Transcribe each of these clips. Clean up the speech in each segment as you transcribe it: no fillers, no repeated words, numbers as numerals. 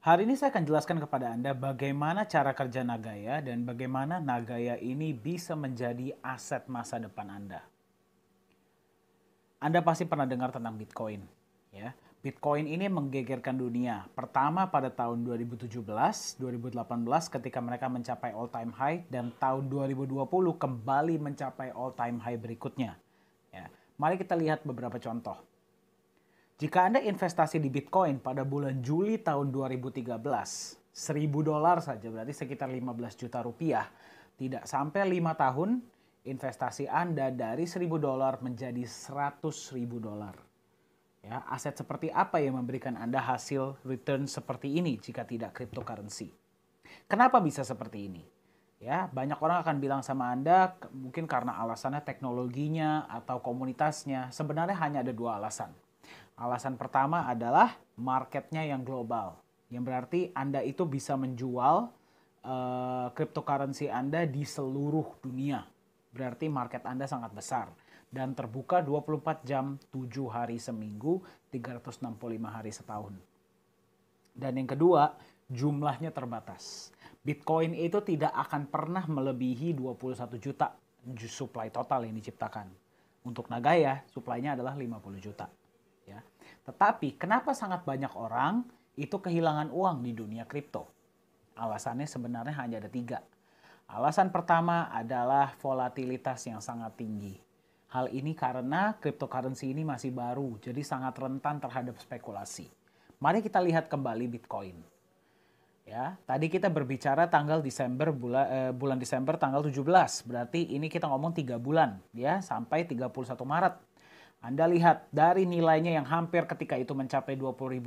Hari ini saya akan jelaskan kepada Anda bagaimana cara kerja Nagaya dan bagaimana Nagaya ini bisa menjadi aset masa depan Anda. Anda pasti pernah dengar tentang Bitcoin, ya. Bitcoin ini menggegerkan dunia. Pertama pada tahun 2017, 2018 ketika mereka mencapai all time high dan tahun 2020 kembali mencapai all time high berikutnya. Ya. Mari kita lihat beberapa contoh. Jika Anda investasi di Bitcoin pada bulan Juli tahun 2013, $1.000 saja berarti sekitar 15 juta rupiah. Tidak sampai 5 tahun, investasi Anda dari $1.000 menjadi $100.000. Ya, aset seperti apa yang memberikan Anda hasil return seperti ini jika tidak cryptocurrency? Kenapa bisa seperti ini? Ya, banyak orang akan bilang sama Anda mungkin karena alasannya teknologinya atau komunitasnya. Sebenarnya hanya ada dua alasan. Alasan pertama adalah marketnya yang global. Yang berarti Anda itu bisa menjual cryptocurrency Anda di seluruh dunia. Berarti market Anda sangat besar. Dan terbuka 24 jam, 7 hari seminggu, 365 hari setahun. Dan yang kedua, jumlahnya terbatas. Bitcoin itu tidak akan pernah melebihi 21 juta supply total yang diciptakan. Untuk Nagaya, supply-nya adalah 50 juta. Ya. Tetapi kenapa sangat banyak orang itu kehilangan uang di dunia kripto? Alasannya sebenarnya hanya ada 3. Alasan pertama adalah volatilitas yang sangat tinggi. Hal ini karena cryptocurrency ini masih baru, jadi sangat rentan terhadap spekulasi. Mari kita lihat kembali Bitcoin. Ya, tadi kita berbicara tanggal Desember bulan Desember tanggal 17. Berarti ini kita ngomong 3 bulan ya sampai 31 Maret. Anda lihat dari nilainya yang hampir ketika itu mencapai $20.000,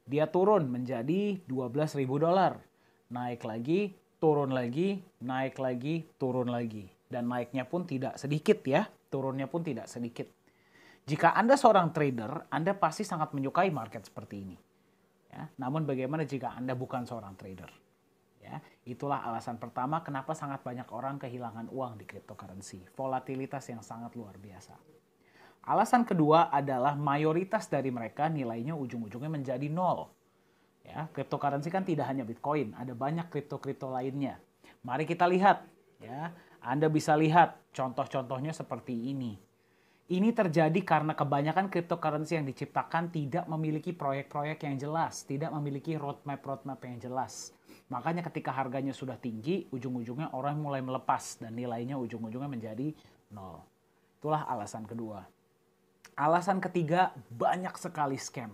dia turun menjadi $12.000. Naik lagi, turun lagi, naik lagi, turun lagi. Dan naiknya pun tidak sedikit ya, turunnya pun tidak sedikit. Jika Anda seorang trader, Anda pasti sangat menyukai market seperti ini. Ya, namun bagaimana jika Anda bukan seorang trader? Ya, itulah alasan pertama kenapa sangat banyak orang kehilangan uang di cryptocurrency. Volatilitas yang sangat luar biasa. Alasan kedua adalah mayoritas dari mereka nilainya ujung-ujungnya menjadi nol. Ya, cryptocurrency kan tidak hanya Bitcoin, ada banyak kripto-kripto lainnya. Mari kita lihat, ya. Anda bisa lihat contoh-contohnya seperti ini. Ini terjadi karena kebanyakan cryptocurrency yang diciptakan tidak memiliki proyek-proyek yang jelas, tidak memiliki roadmap-roadmap yang jelas. Makanya ketika harganya sudah tinggi, ujung-ujungnya orang mulai melepas dan nilainya ujung-ujungnya menjadi nol. Itulah alasan kedua. Alasan ketiga, banyak sekali scam.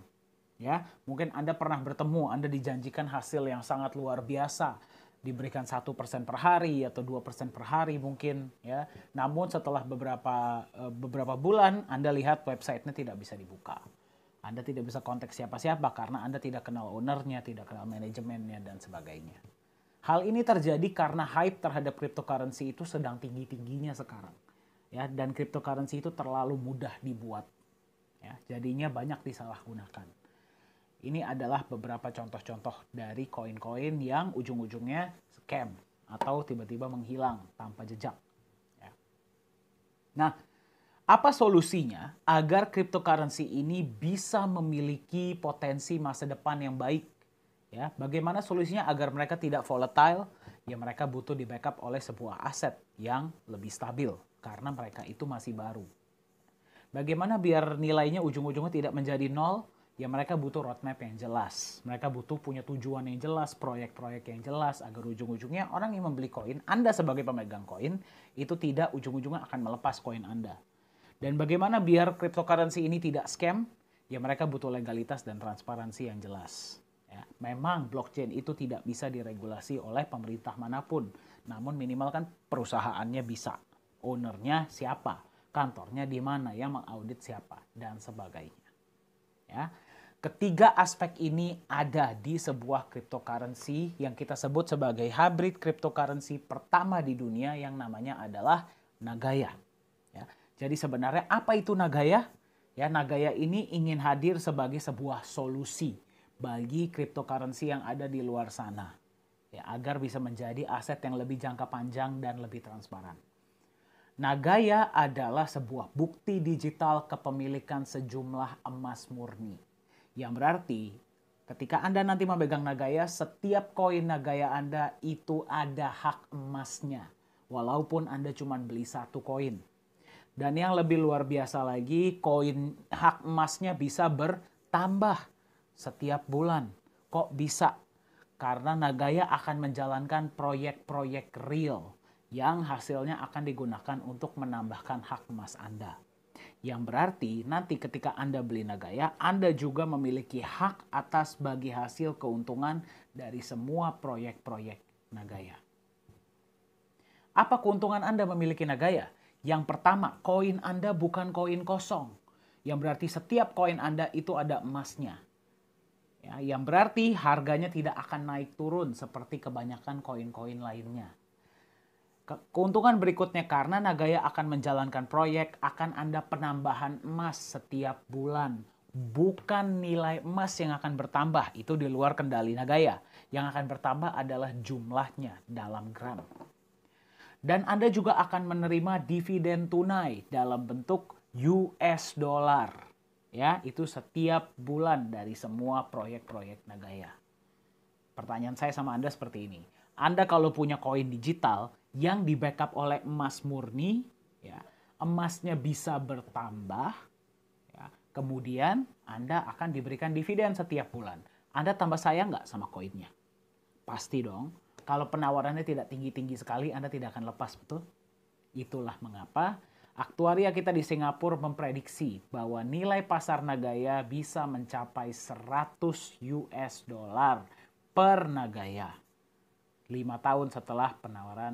Ya, mungkin Anda pernah bertemu, Anda dijanjikan hasil yang sangat luar biasa, diberikan 1% per hari atau 2% per hari mungkin ya. Namun setelah beberapa bulan Anda lihat websitenya tidak bisa dibuka. Anda tidak bisa kontak siapa-siapa karena Anda tidak kenal ownernya, tidak kenal manajemennya dan sebagainya. Hal ini terjadi karena hype terhadap cryptocurrency itu sedang tinggi-tingginya sekarang. Ya, dan cryptocurrency itu terlalu mudah dibuat. Ya, jadinya banyak disalahgunakan. Ini adalah beberapa contoh-contoh dari koin-koin yang ujung-ujungnya scam atau tiba-tiba menghilang tanpa jejak. Ya. Nah, apa solusinya agar cryptocurrency ini bisa memiliki potensi masa depan yang baik? Ya, bagaimana solusinya agar mereka tidak volatile? Ya, mereka butuh di backup oleh sebuah aset yang lebih stabil karena mereka itu masih baru. Bagaimana biar nilainya ujung-ujungnya tidak menjadi nol? Ya mereka butuh roadmap yang jelas. Mereka butuh punya tujuan yang jelas, proyek-proyek yang jelas, agar ujung-ujungnya orang yang membeli koin, Anda sebagai pemegang koin, itu tidak ujung-ujungnya akan melepas koin Anda. Dan bagaimana biar cryptocurrency ini tidak scam? Ya mereka butuh legalitas dan transparansi yang jelas. Ya, memang blockchain itu tidak bisa diregulasi oleh pemerintah manapun. Namun minimal kan perusahaannya bisa. Ownernya siapa? Kantornya di mana? Yang mengaudit siapa? Dan sebagainya. Ya. Ketiga aspek ini ada di sebuah cryptocurrency yang kita sebut sebagai hybrid cryptocurrency pertama di dunia yang namanya adalah Nagaya. Ya. Jadi sebenarnya apa itu Nagaya? Ya, Nagaya ini ingin hadir sebagai sebuah solusi bagi cryptocurrency yang ada di luar sana. Ya, agar bisa menjadi aset yang lebih jangka panjang dan lebih transparan. Nagaya adalah sebuah bukti digital kepemilikan sejumlah emas murni. Yang berarti Ketika Anda nanti memegang Nagaya, setiap koin Nagaya Anda itu ada hak emasnya. Walaupun Anda cuma beli satu koin. Dan yang lebih luar biasa lagi, koin hak emasnya bisa bertambah setiap bulan. Kok bisa? Karena Nagaya akan menjalankan proyek-proyek real yang hasilnya akan digunakan untuk menambahkan hak emas Anda. Yang berarti nanti ketika Anda beli Nagaya, Anda juga memiliki hak atas bagi hasil keuntungan dari semua proyek-proyek Nagaya. Apa keuntungan Anda memiliki Nagaya? Yang pertama, koin Anda bukan koin kosong. Yang berarti setiap koin Anda itu ada emasnya. Ya, yang berarti harganya tidak akan naik turun seperti kebanyakan koin-koin lainnya. Keuntungan berikutnya, karena Nagaya akan menjalankan proyek, akan ada penambahan emas setiap bulan. Bukan nilai emas yang akan bertambah, itu di luar kendali Nagaya. Yang akan bertambah adalah jumlahnya dalam gram. Dan Anda juga akan menerima dividen tunai dalam bentuk US dollar. Ya, itu setiap bulan dari semua proyek-proyek Nagaya. Pertanyaan saya sama Anda seperti ini. Anda kalau punya koin digital yang di backup oleh emas murni, ya, emasnya bisa bertambah, ya, kemudian Anda akan diberikan dividen setiap bulan. Anda tambah sayang nggak sama koinnya? Pasti dong. Kalau penawarannya tidak tinggi-tinggi sekali, Anda tidak akan lepas, betul? Itulah mengapa aktuaria kita di Singapura memprediksi bahwa nilai pasar Nagaya bisa mencapai 100 US dollar per Nagaya. 5 tahun setelah penawaran